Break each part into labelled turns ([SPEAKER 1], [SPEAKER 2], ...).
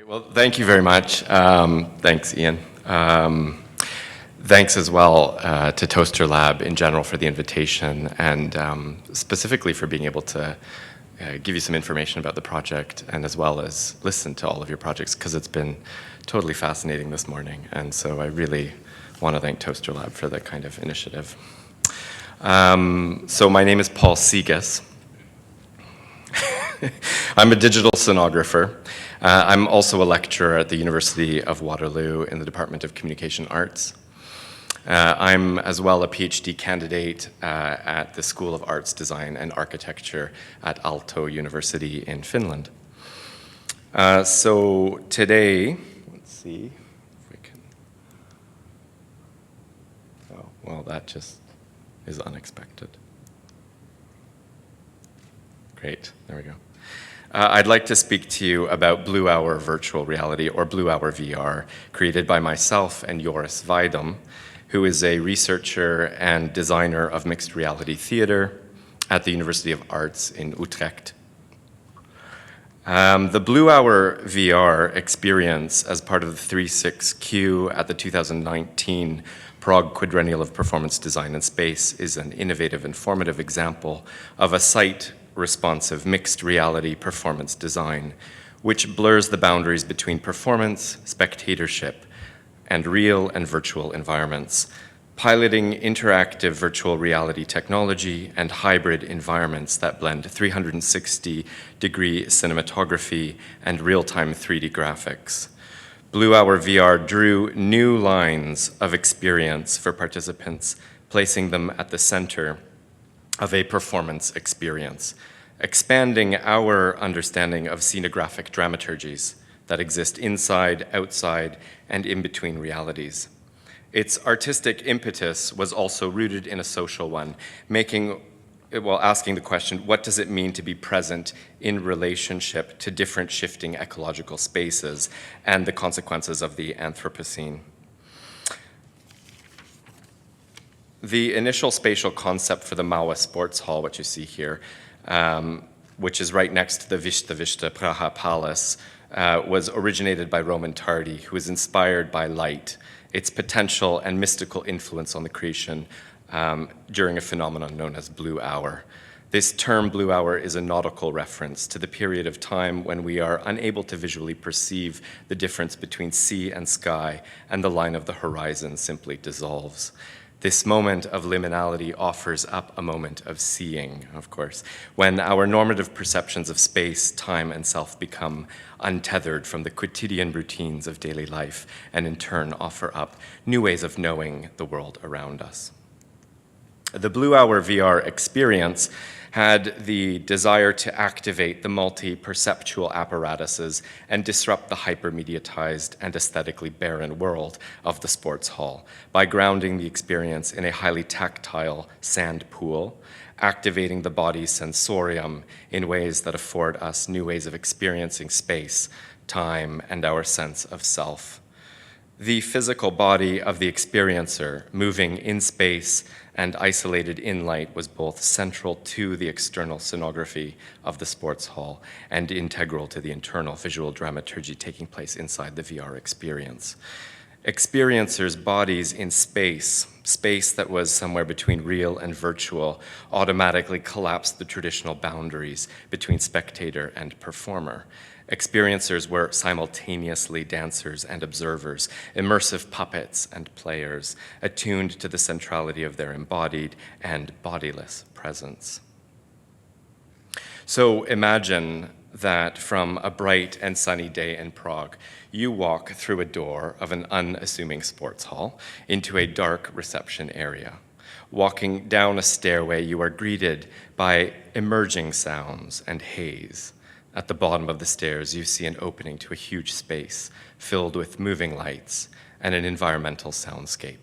[SPEAKER 1] Well, thank you very much. Thanks, Ian. Thanks as well to Toasterlab in general for the invitation and specifically for being able to give you some information about the project and as well as listen to all of your projects because it's been totally fascinating this morning. And so I really want to thank Toasterlab for that kind of initiative. So my name is Paul Cegys. I'm a digital sonographer. I'm also a lecturer at the University of Waterloo in the Department of Communication Arts. I'm as well a PhD candidate at the School of Arts, Design and Architecture at Aalto University in Finland. So today, let's see if we can, oh, well, that just is unexpected. Great, there we go. I'd like to speak to you about Blue Hour Virtual Reality, or Blue Hour VR, created by myself and Joris Weidom, who is a researcher and designer of mixed reality theater at the University of Arts in Utrecht. The Blue Hour VR experience as part of the 3.6Q at the 2019 Prague Quadrennial of Performance Design and Space is an innovative and formative example of a site-responsive mixed reality performance design, which blurs the boundaries between performance, spectatorship, and real and virtual environments, piloting interactive virtual reality technology and hybrid environments that blend 360-degree cinematography and real-time 3D graphics. Blue Hour VR drew new lines of experience for participants, placing them at the center of a performance experience, expanding our understanding of scenographic dramaturgies that exist inside, outside, and in between realities. Its artistic impetus was also rooted in a social one, asking the question, what does it mean to be present in relationship to different shifting ecological spaces and the consequences of the Anthropocene? The initial spatial concept for the Mauer Sports Hall, which you see here, which is right next to the Vista Praha Palace, was originated by Roman Tardi, who was inspired by light, its potential and mystical influence on the creation during a phenomenon known as Blue Hour. This term, Blue Hour, is a nautical reference to the period of time when we are unable to visually perceive the difference between sea and sky, and the line of the horizon simply dissolves. This moment of liminality offers up a moment of seeing, of course, when our normative perceptions of space, time, and self become untethered from the quotidian routines of daily life, and in turn offer up new ways of knowing the world around us. The Blue Hour VR experience had the desire to activate the multi-perceptual apparatuses and disrupt the hyper-mediatized and aesthetically barren world of the sports hall by grounding the experience in a highly tactile sand pool, activating the body's sensorium in ways that afford us new ways of experiencing space, time, and our sense of self. The physical body of the experiencer moving in space and isolated in light was both central to the external scenography of the sports hall and integral to the internal visual dramaturgy taking place inside the VR experience. Experiencers' bodies in space that was somewhere between real and virtual, automatically collapsed the traditional boundaries between spectator and performer. Experiencers were simultaneously dancers and observers, immersive puppets and players, attuned to the centrality of their embodied and bodiless presence. So imagine that from a bright and sunny day in Prague, you walk through a door of an unassuming sports hall into a dark reception area. Walking down a stairway, you are greeted by emerging sounds and haze. At the bottom of the stairs, you see an opening to a huge space filled with moving lights and an environmental soundscape.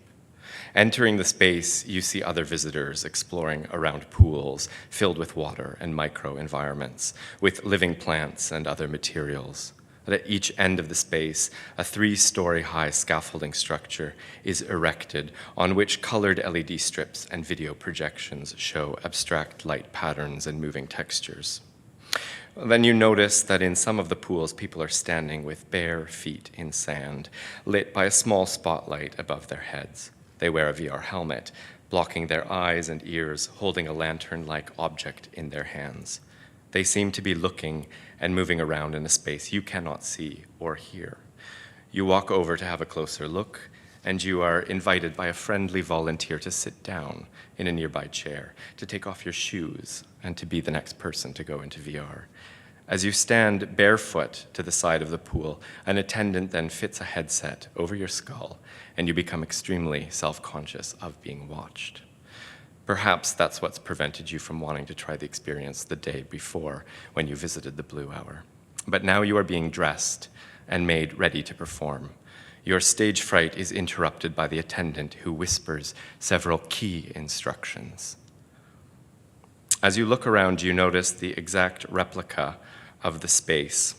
[SPEAKER 1] Entering the space, you see other visitors exploring around pools filled with water and micro-environments, with living plants and other materials. At each end of the space, a 3-story high scaffolding structure is erected on which colored LED strips and video projections show abstract light patterns and moving textures. Then you notice that in some of the pools, people are standing with bare feet in sand, lit by a small spotlight above their heads. They wear a VR helmet, blocking their eyes and ears, holding a lantern-like object in their hands. They seem to be looking and moving around in a space you cannot see or hear. You walk over to have a closer look, and you are invited by a friendly volunteer to sit down in a nearby chair, to take off your shoes, and to be the next person to go into VR. As you stand barefoot to the side of the pool, an attendant then fits a headset over your skull, and you become extremely self-conscious of being watched. Perhaps that's what's prevented you from wanting to try the experience the day before when you visited the Blue Hour. But now you are being dressed and made ready to perform. Your stage fright is interrupted by the attendant who whispers several key instructions. As you look around, you notice the exact replica of the space.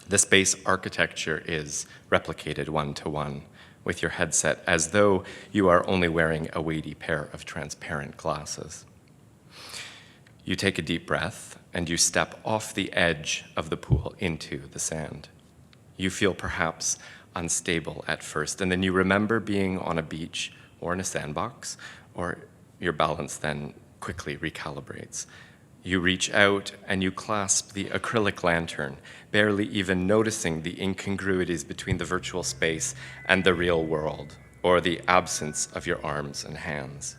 [SPEAKER 1] The space architecture is replicated one-to-one with your headset, as though you are only wearing a weighty pair of transparent glasses. You take a deep breath, and you step off the edge of the pool into the sand. You feel perhaps unstable at first, and then you remember being on a beach or in a sandbox, or your balance then quickly recalibrates. You reach out and you clasp the acrylic lantern, barely even noticing the incongruities between the virtual space and the real world, or the absence of your arms and hands.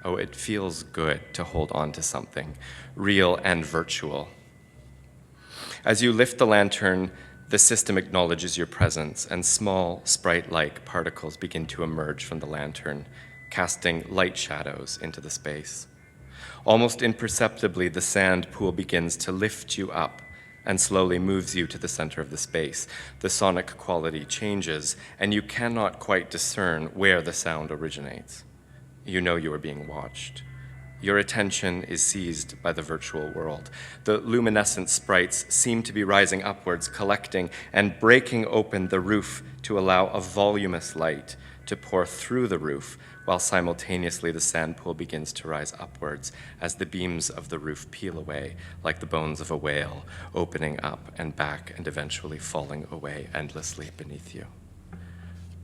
[SPEAKER 1] Oh, it feels good to hold on to something, real and virtual. As you lift the lantern, the system acknowledges your presence, and small, sprite-like particles begin to emerge from the lantern, casting light shadows into the space. Almost imperceptibly, the sand pool begins to lift you up and slowly moves you to the center of the space. The sonic quality changes, and you cannot quite discern where the sound originates. You know you are being watched. Your attention is seized by the virtual world. The luminescent sprites seem to be rising upwards, collecting and breaking open the roof to allow a voluminous light to pour through the roof, while simultaneously the sand pool begins to rise upwards as the beams of the roof peel away like the bones of a whale, opening up and back and eventually falling away endlessly beneath you.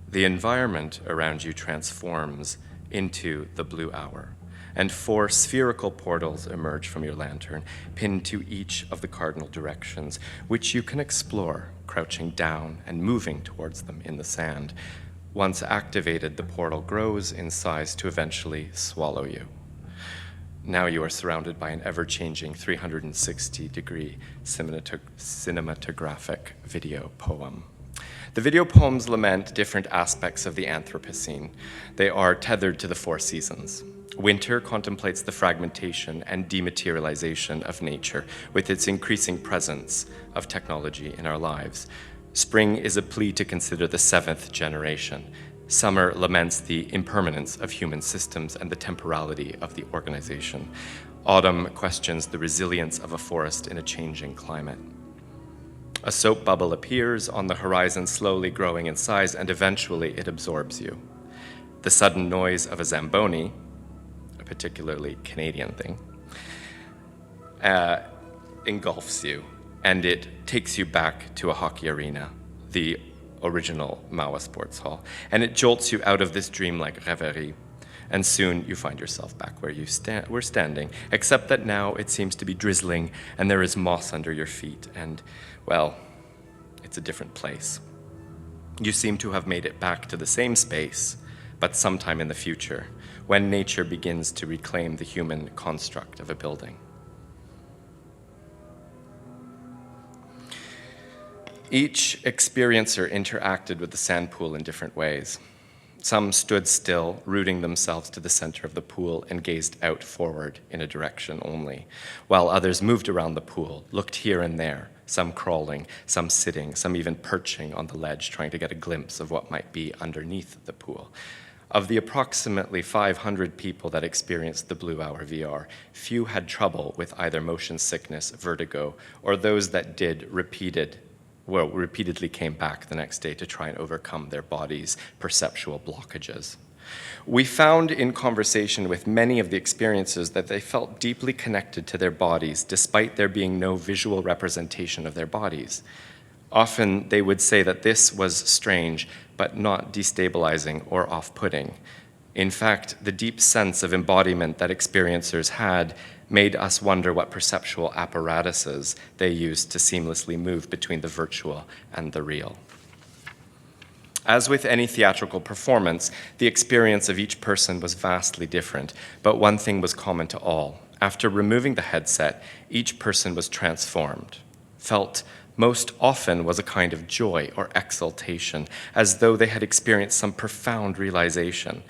[SPEAKER 1] The environment around you transforms into the Blue Hour, and 4 spherical portals emerge from your lantern, pinned to each of the cardinal directions, which you can explore, crouching down and moving towards them in the sand. Once activated, the portal grows in size to eventually swallow you. Now you are surrounded by an ever-changing 360-degree cinematographic video poem. The video poems lament different aspects of the Anthropocene. They are tethered to the 4 seasons. Winter contemplates the fragmentation and dematerialization of nature with its increasing presence of technology in our lives. Spring is a plea to consider the 7th generation. Summer laments the impermanence of human systems and the temporality of the organization. Autumn questions the resilience of a forest in a changing climate. A soap bubble appears on the horizon, slowly growing in size, and eventually it absorbs you. The sudden noise of a Zamboni, a particularly Canadian thing, engulfs you, and it takes you back to a hockey arena, the original Mawa Sports Hall, and it jolts you out of this dreamlike reverie. And soon you find yourself back where you were standing, except that now it seems to be drizzling and there is moss under your feet, and, well, it's a different place. You seem to have made it back to the same space, but sometime in the future, when nature begins to reclaim the human construct of a building. Each experiencer interacted with the sand pool in different ways. Some stood still, rooting themselves to the center of the pool and gazed out forward in a direction only, while others moved around the pool, looked here and there, some crawling, some sitting, some even perching on the ledge, trying to get a glimpse of what might be underneath the pool. Of the approximately 500 people that experienced the Blue Hour VR, few had trouble with either motion sickness, vertigo, or those that did repeatedly came back the next day to try and overcome their body's perceptual blockages. We found in conversation with many of the experiencers that they felt deeply connected to their bodies, despite there being no visual representation of their bodies. Often they would say that this was strange, but not destabilizing or off-putting. In fact, the deep sense of embodiment that experiencers had made us wonder what perceptual apparatuses they used to seamlessly move between the virtual and the real. As with any theatrical performance, the experience of each person was vastly different, but one thing was common to all. After removing the headset, each person was transformed. Felt most often was a kind of joy or exultation, as though they had experienced some profound realization.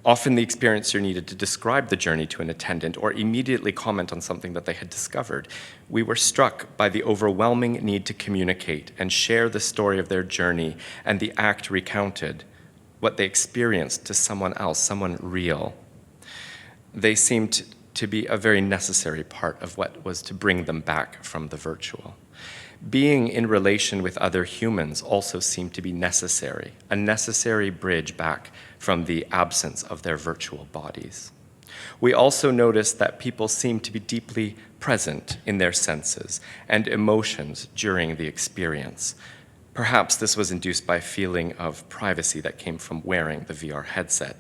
[SPEAKER 1] Often the experiencer needed to describe the journey to an attendant or immediately comment on something that they had discovered. We were struck by the overwhelming need to communicate and share the story of their journey and the act recounted, what they experienced to someone else, someone real. They seemed to be a very necessary part of what was to bring them back from the virtual. Being in relation with other humans also seemed to be necessary, a necessary bridge back from the absence of their virtual bodies. We also noticed that people seemed to be deeply present in their senses and emotions during the experience. Perhaps this was induced by a feeling of privacy that came from wearing the VR headset,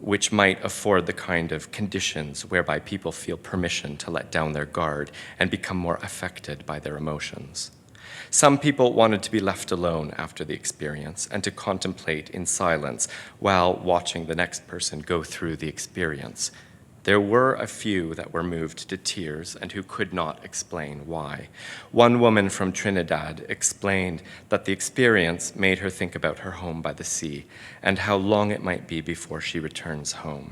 [SPEAKER 1] which might afford the kind of conditions whereby people feel permission to let down their guard and become more affected by their emotions. Some people wanted to be left alone after the experience and to contemplate in silence while watching the next person go through the experience. There were a few that were moved to tears and who could not explain why. One woman from Trinidad explained that the experience made her think about her home by the sea and how long it might be before she returns home.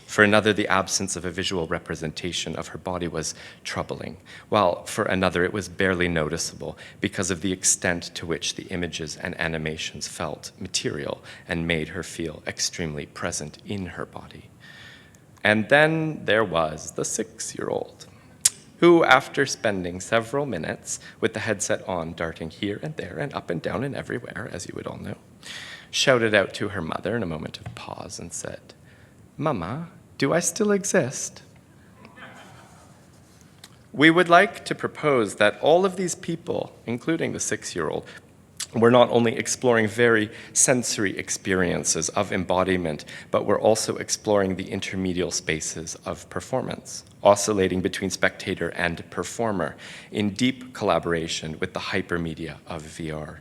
[SPEAKER 1] For another, the absence of a visual representation of her body was troubling, while for another it was barely noticeable because of the extent to which the images and animations felt material and made her feel extremely present in her body. And then there was the 6-year-old, who, after spending several minutes with the headset on, darting here and there and up and down and everywhere, as you would all know, shouted out to her mother in a moment of pause and said, "Mama, do I still exist?" We would like to propose that all of these people, including the 6-year-old, were not only exploring very sensory experiences of embodiment, but were also exploring the intermedial spaces of performance, oscillating between spectator and performer in deep collaboration with the hypermedia of VR.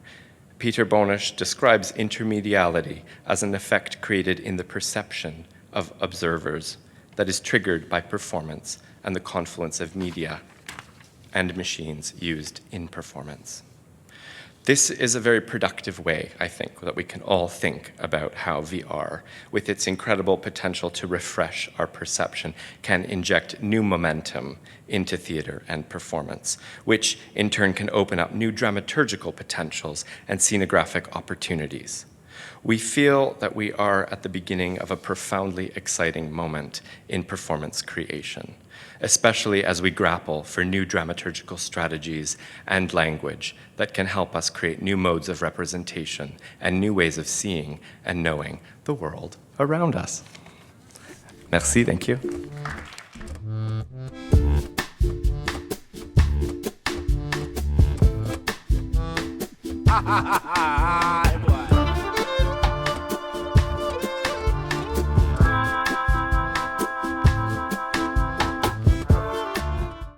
[SPEAKER 1] Peter Bonisch describes intermediality as an effect created in the perception of observers that is triggered by performance and the confluence of media and machines used in performance. This is a very productive way, I think, that we can all think about how VR, with its incredible potential to refresh our perception, can inject new momentum into theater and performance, which in turn can open up new dramaturgical potentials and scenographic opportunities. We feel that we are at the beginning of a profoundly exciting moment in performance creation, especially as we grapple for new dramaturgical strategies and language that can help us create new modes of representation and new ways of seeing and knowing the world around us. Merci, thank you.
[SPEAKER 2] Ha ha ha ha!